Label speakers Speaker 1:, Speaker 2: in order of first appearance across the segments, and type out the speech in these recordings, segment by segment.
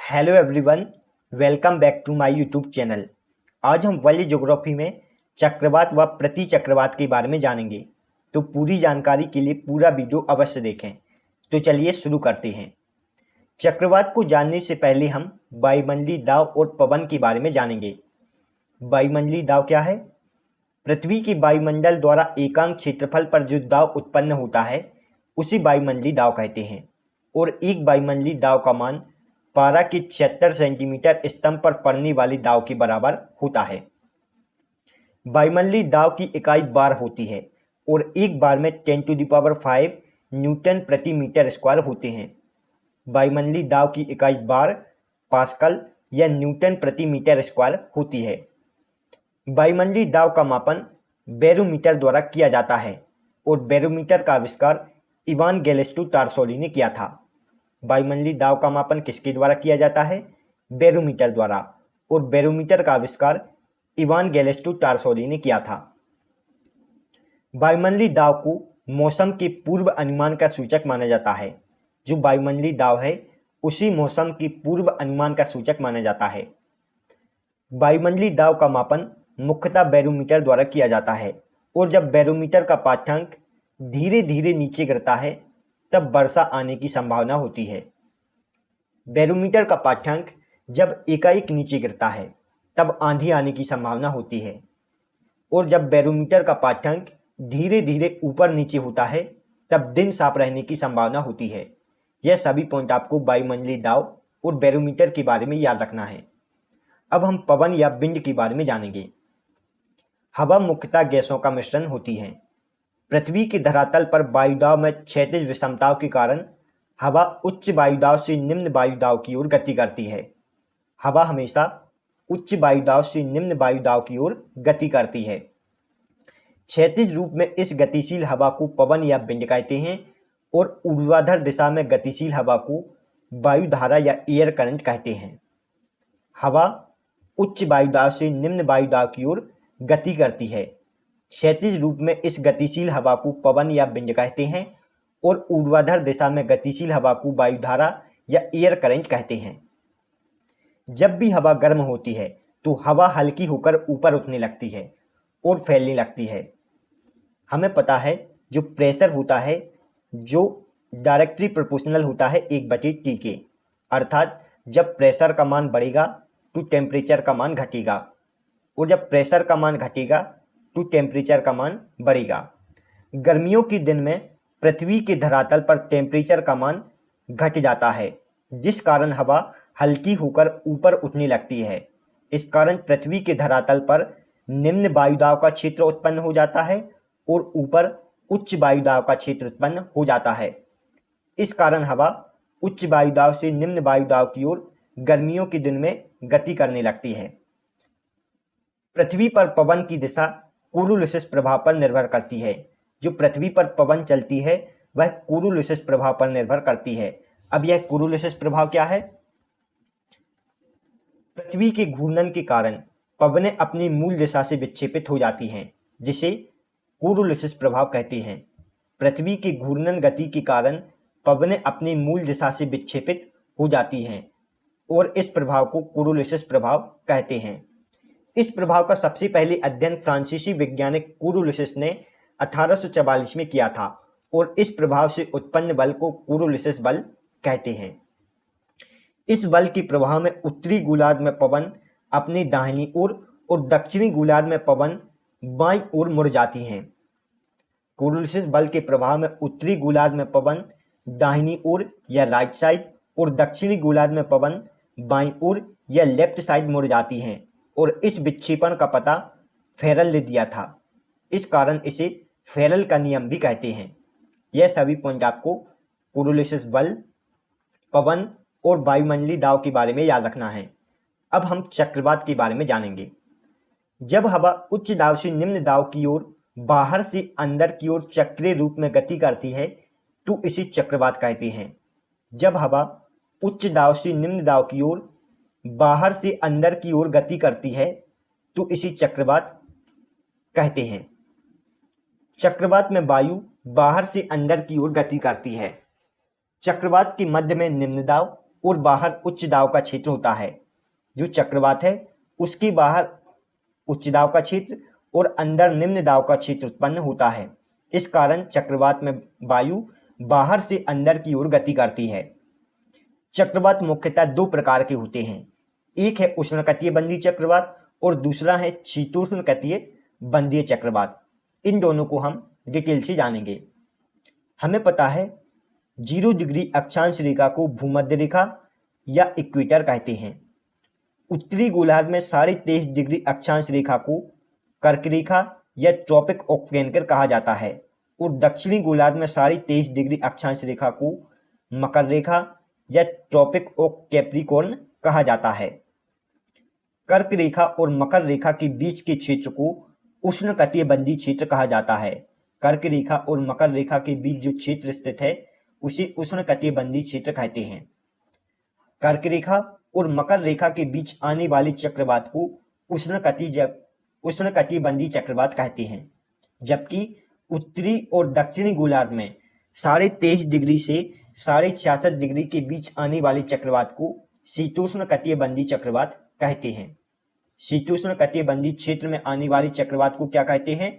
Speaker 1: Hello everyone, welcome back to my YouTube channel. आज हम world geography में चक्रवात व प्रति चक्रवात के बारे में जानेंगे। तो पूरी जानकारी के लिए पूरा वीडियो अवश्य देखें। तो चलिए शुरू करते हैं। चक्रवात को जानने से पहले हम वायुमंडलीय दाब और पवन के बारे में जानेंगे। वायुमंडलीय दाब क्या है? पृथ्वी के वायुमंडल द्वारा एकांक क्षेत्रफल पर जो दाब उत्पन्न होता है उसी वायुमंडलीय दाब कहते हैं। और एक वायुमंडलीय दाब का मान पारा के 76 सेंटीमीटर स्तंभ पर पड़ने वाली दाब के बराबर होता है। वायुमंडलीय दाब की इकाई बार होती है और एक बार में 10⁵ न्यूटन प्रति मीटर स्क्वायर होते हैं। वायुमंडलीय दाब की इकाई बार, पास्कल या न्यूटन प्रति मीटर स्क्वायर होती है। वायुमंडलीय दाब का मापन बैरोमीटर द्वारा किया जाता है और बैरोमीटर का आविष्कार इवान गैलिस्टो टार्सोली ने किया था। वायुमंडलीय दाब का मापन किसके द्वारा किया जाता है? बैरोमीटर द्वारा, और बैरोमीटर का आविष्कार इवान गैलिस्टो टार्सोली ने किया था। वायुमंडलीय दाब को मौसम के पूर्व अनुमान का सूचक माना जाता है। जो वायुमंडलीय दाब है उसी मौसम के पूर्व अनुमान का सूचक माना जाता है। वायुमंडलीय दाब का मापन मुख्यतः बैरोमीटर द्वारा किया जाता है और जब बैरोमीटर का पाठ्यांक धीरे धीरे नीचे गिरता है तब वर्षा आने की संभावना होती है। बैरोमीटर का पाठ्यांक जब एकाएक नीचे गिरता है तब आंधी आने की संभावना होती है और जब बैरोमीटर का पाठ्यांक धीरे धीरे ऊपर नीचे होता है तब दिन साफ रहने की संभावना होती है। यह सभी पॉइंट आपको वायुमंडलीय दाब और बैरोमीटर के बारे में याद रखना है। अब हम पवन या विंड के बारे में जानेंगे। हवा मुख्यतः गैसों का मिश्रण होती है। पृथ्वी के धरातल पर वायुदाब में क्षैतिज विषमताओं के कारण हवा उच्च वायुदाब से निम्न वायुदाब की ओर गति करती है। हवा हमेशा उच्च वायुदाब से निम्न वायुदाब की ओर गति करती है। क्षैतिज रूप में इस गतिशील हवा को पवन या विंड कहते हैं और ऊर्ध्वाधर दिशा में गतिशील हवा को वायुधारा या एयर करंट कहते हैं। हवा उच्च वायुदाब से निम्न वायुदाब की ओर गति करती है। क्षैतिज रूप में इस गतिशील हवा को पवन या विंड कहते हैं और ऊर्ध्वाधर दिशा में गतिशील हवा को वायुधारा या एयर करंट कहते हैं। जब भी हवा गर्म होती है तो हवा हल्की होकर ऊपर उठने लगती है और फैलने लगती है। हमें पता है जो प्रेशर होता है जो डायरेक्टली प्रोपोर्शनल होता है 1/T के, अर्थात जब प्रेशर का मान बढ़ेगा तो टेम्परेचर का मान घटेगा और जब प्रेशर का मान घटेगा तो टेम्परेचर का मान बढ़ेगा। गर्मियों के दिन में पृथ्वी के धरातल पर टेम्परेचर का मान घट जाता है जिस कारण हवा हल्की होकर ऊपर उठने लगती है। इस कारण पृथ्वी के धरातल पर निम्न वायुदाब का क्षेत्र उत्पन्न हो जाता है और ऊपर उच्च वायुदाब का क्षेत्र उत्पन्न हो जाता है। इस कारण हवा उच्च वायुदाब से निम्न वायुदाब की ओर गर्मियों के दिन में गति करने लगती है। पृथ्वी पर पवन की दिशा कोरोलिसिस प्रभाव पर निर्भर करती है। जो पृथ्वी पर पवन चलती है वह कोरोलिसिस प्रभाव पर निर्भर करती है। अब यह कोरोलिसिस प्रभाव क्या है? पृथ्वी के घूर्णन के कारण पवनें अपनी मूल दिशा से विक्षेपित हो जाती हैं जिसे कोरोलिसिस प्रभाव कहते हैं। पृथ्वी की घूर्णन गति के कारण पवनें अपनी मूल दिशा से विक्षेपित हो जाती हैं और इस प्रभाव को कोरोलिसिस प्रभाव कहते हैं। इस प्रभाव का सबसे पहले अध्ययन फ्रांसीसी वैज्ञानिक कोरोलिसिस ने 1844 में किया था और इस प्रभाव से उत्पन्न बल को कोरोलिसिस बल कहते हैं। इस बल के प्रभाव में उत्तरी गोलार्ध में पवन अपनी दाहिनी ओर और दक्षिणी गोलार्ध में पवन बाईं ओर मुड़ जाती हैं। कोरोलिसिस बल के प्रभाव में उत्तरी गोलार्ध में पवन दाहिनी ओर या राइट साइड और दक्षिणी गोलार्ध में पवन बाईं ओर या लेफ्ट साइड मुड़ जाती हैं और इस विक्षेपण का पता फेरल ने दिया था। इस कारण इसे फेरल का नियम भी कहते हैं। यह सभी पॉइंट आपको कोरोलिसिस बल, पवन और वायुमंडलीय दाब के बारे में याद रखना है। अब हम चक्रवात के बारे में जानेंगे। जब हवा उच्च दाब से निम्न दाब की ओर बाहर से अंदर की ओर चक्रीय रूप में गति करती है तो इसे चक्रवात कहते हैं। जब हवा उच्च दाब से निम्न दाब की ओर बाहर से अंदर की ओर गति करती है तो इसे चक्रवात कहते हैं। चक्रवात में वायु बाहर से अंदर की ओर गति करती है। चक्रवात के मध्य में निम्न दाब और बाहर उच्च दाब का क्षेत्र होता है। जो चक्रवात है उसके बाहर उच्च दाब का क्षेत्र और अंदर निम्न दाब का क्षेत्र उत्पन्न होता है। इस कारण चक्रवात में वायु बाहर से अंदर की ओर गति करती है। चक्रवात मुख्यतः दो प्रकार के होते हैं, एक है उष्णकटिबंधीय चक्रवात और दूसरा है शीतोष्णकटिबंधीय बंधीय चक्रवात। इन दोनों को हम डिटेल से जानेंगे। हमें पता है 0 डिग्री अक्षांश रेखा को भूमध्य रेखा या इक्वेटर कहते हैं। उत्तरी गोलार्ध में 23.5 डिग्री अक्षांश रेखा को कर्क रेखा या ट्रॉपिक ऑफ कैंकर कहा जाता है और दक्षिणी गोलार्ध में 23.5 डिग्री अक्षांश रेखा को मकर रेखा या ट्रॉपिक ऑफ कैप्रिकॉर्न कहा जाता है। कर्क रेखा और मकर रेखा के बीच के क्षेत्र को उष्णकटिबंधीय क्षेत्र कहा जाता है। कर्क रेखा और मकर रेखा के बीच जो क्षेत्र स्थित है उसे उष्णकटिबंधीय क्षेत्र कहते हैं। कर्क रेखा और मकर रेखा के बीच आने वाले चक्रवात को उष्णकटिबंधीय चक्रवात कहते हैं, जबकि उत्तरी और दक्षिणी गोलार्ध में 23.5 डिग्री से 66.5 डिग्री के बीच आने वाले चक्रवात को शीतोष्णकटिबंधीय चक्रवात कहते हैं। शीतोष्णकटिबंधीय क्षेत्र में आने वाले चक्रवात को क्या कहते हैं?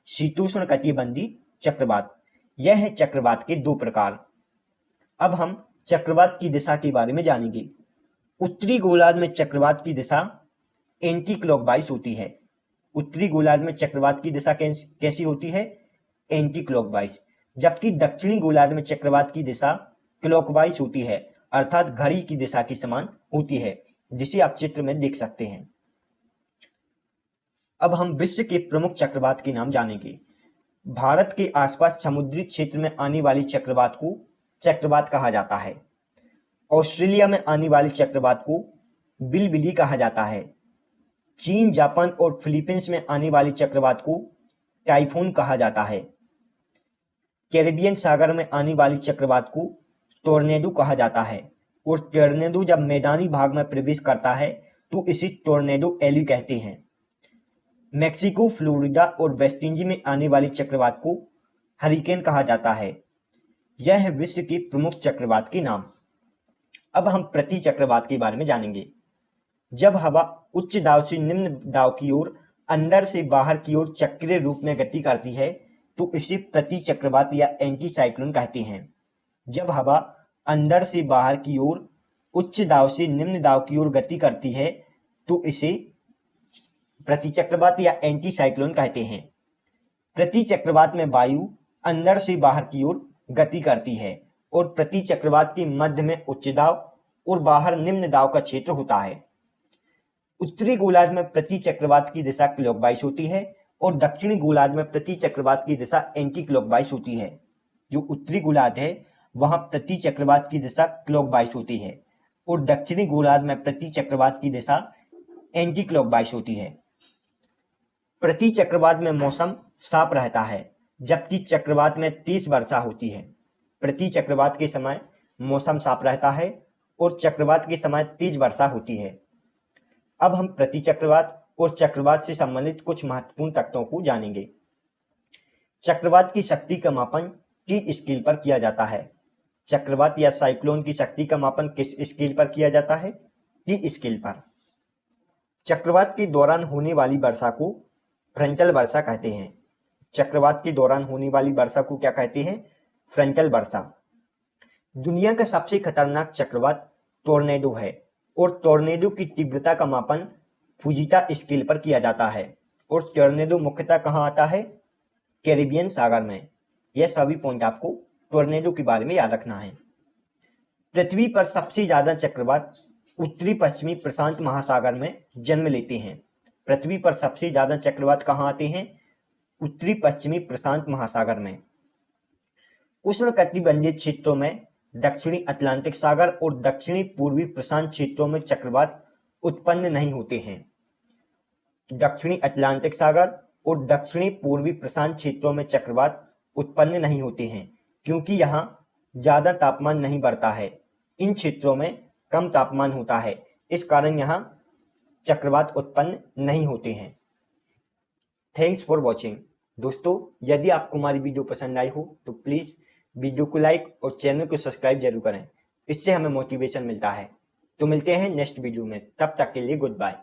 Speaker 1: शीतोष्णकटिबंधीय चक्रवात। यह है चक्रवात के दो प्रकार। अब हम चक्रवात की दिशा के बारे में जानेंगे। उत्तरी गोलार्ध में चक्रवात की दिशा एंटी क्लॉकवाइज होती है। उत्तरी गोलार्ध में चक्रवात की दिशा कैसी होती है? Anti clockwise. जबकि दक्षिणी गोलार्ध में चक्रवात की दिशा क्लॉकवाइज होती है, अर्थात घड़ी की दिशा के समान होती है, जिसे आप चित्र में देख सकते हैं। अब हम विश्व के प्रमुख चक्रवात के नाम जानेंगे। भारत के आसपास समुद्री क्षेत्र में आने वाली चक्रवात को चक्रवात कहा जाता है। ऑस्ट्रेलिया में आने वाले चक्रवात को बिलबिली कहा जाता है। चीन, जापान और फिलीपींस में आने वाले चक्रवात को टाइफून कहा जाता है। कैरिबियन सागर में आने वाली चक्रवात को टोर्नेडो कहा जाता है और टोर्नेडो जब मैदानी भाग में प्रवेश करता है तो इसे टोर्नेडो एली कहते हैं। मैक्सिको, फ्लोरिडा और वेस्ट इंडीज में आने वाली चक्रवात को हरिकेन कहा जाता है। यह है विश्व के प्रमुख चक्रवात के नाम। अब हम प्रति चक्रवात के बारे में जानेंगे। जब हवा उच्च दाब से निम्न दाब की ओर अंदर से बाहर की ओर चक्रीय रूप में गति करती है तो इसे प्रति चक्रवात या एंटी साइक्लोन कहते हैं। जब हवा अंदर से बाहर की ओर उच्च दाब से निम्न दाब की ओर गति करती है तो इसे प्रति चक्रवात या एंटी साइक्लोन कहते हैं। प्रति चक्रवात में वायु अंदर से बाहर की ओर गति करती है और प्रति चक्रवात के मध्य में उच्च दाब और बाहर निम्न दाब का क्षेत्र होता है। उत्तरी गोलार्ध में प्रति चक्रवात की दिशा क्लॉकवाइज होती है और दक्षिणी गोलार्ध में प्रति चक्रवात की दिशा एंटी क्लॉकवाइज होती है। जो उत्तरी गोलार्ध है वहां प्रति चक्रवात की दिशा क्लॉकवाइज होती है और दक्षिणी गोलार्ध में प्रति चक्रवात की दिशा एंटी क्लॉकवाइज होती है। प्रति चक्रवात में मौसम साफ रहता है, जबकि चक्रवात में तेज वर्षा होती है। प्रति चक्रवात के समय मौसम साफ रहता है और चक्रवात के समय तेज वर्षा होती है। अब हम प्रति चक्रवात और चक्रवात से संबंधित कुछ महत्वपूर्ण तथ्यों को जानेंगे। चक्रवात की शक्ति का मापन टी स्केल पर किया जाता है। चक्रवात या साइक्लोन की शक्ति का मापन किस स्केल पर किया जाता है? टी स्केल पर। चक्रवात के दौरान होने वाली वर्षा को फ्रंटल वर्षा कहते हैं। चक्रवात के दौरान होने वाली वर्षा को क्या कहते हैं? फ्रंटल वर्षा। दुनिया का सबसे खतरनाक चक्रवात टोर्नेडो है और टोर्नेडो की तीव्रता का मापन फुजीता स्केल पर किया जाता है और टोर्नेडो मुख्यतः कहाँ आता है? कैरिबियन सागर में। यह सभी पॉइंट आपको टोर्नेडो के बारे में याद रखना है। पृथ्वी पर सबसे ज्यादा चक्रवात उत्तरी पश्चिमी प्रशांत महासागर में जन्म लेते हैं। पृथ्वी पर सबसे ज्यादा चक्रवात कहाँ आते हैं? उत्तरी पश्चिमी प्रशांत महासागर में। उष्णकटिबंधीय क्षेत्रों में दक्षिणी अटलांटिक सागर और दक्षिणी पूर्वी प्रशांत क्षेत्रों में चक्रवात उत्पन्न नहीं होते हैं। दक्षिणी अटलांटिक सागर और दक्षिणी पूर्वी प्रशांत क्षेत्रों में चक्रवात उत्पन्न नहीं होते हैं क्योंकि यहाँ ज्यादा तापमान नहीं बढ़ता है। इन क्षेत्रों में कम तापमान होता है, इस कारण यहाँ चक्रवात उत्पन्न नहीं होते हैं। Thanks for watching. दोस्तों, यदि आपको हमारी वीडियो पसंद आई हो तो प्लीज वीडियो को लाइक और चैनल को सब्सक्राइब जरूर करें इससे हमें मोटिवेशन मिलता है। तो मिलते हैं नेक्स्ट वीडियो में, तब तक के लिए गुड बाय।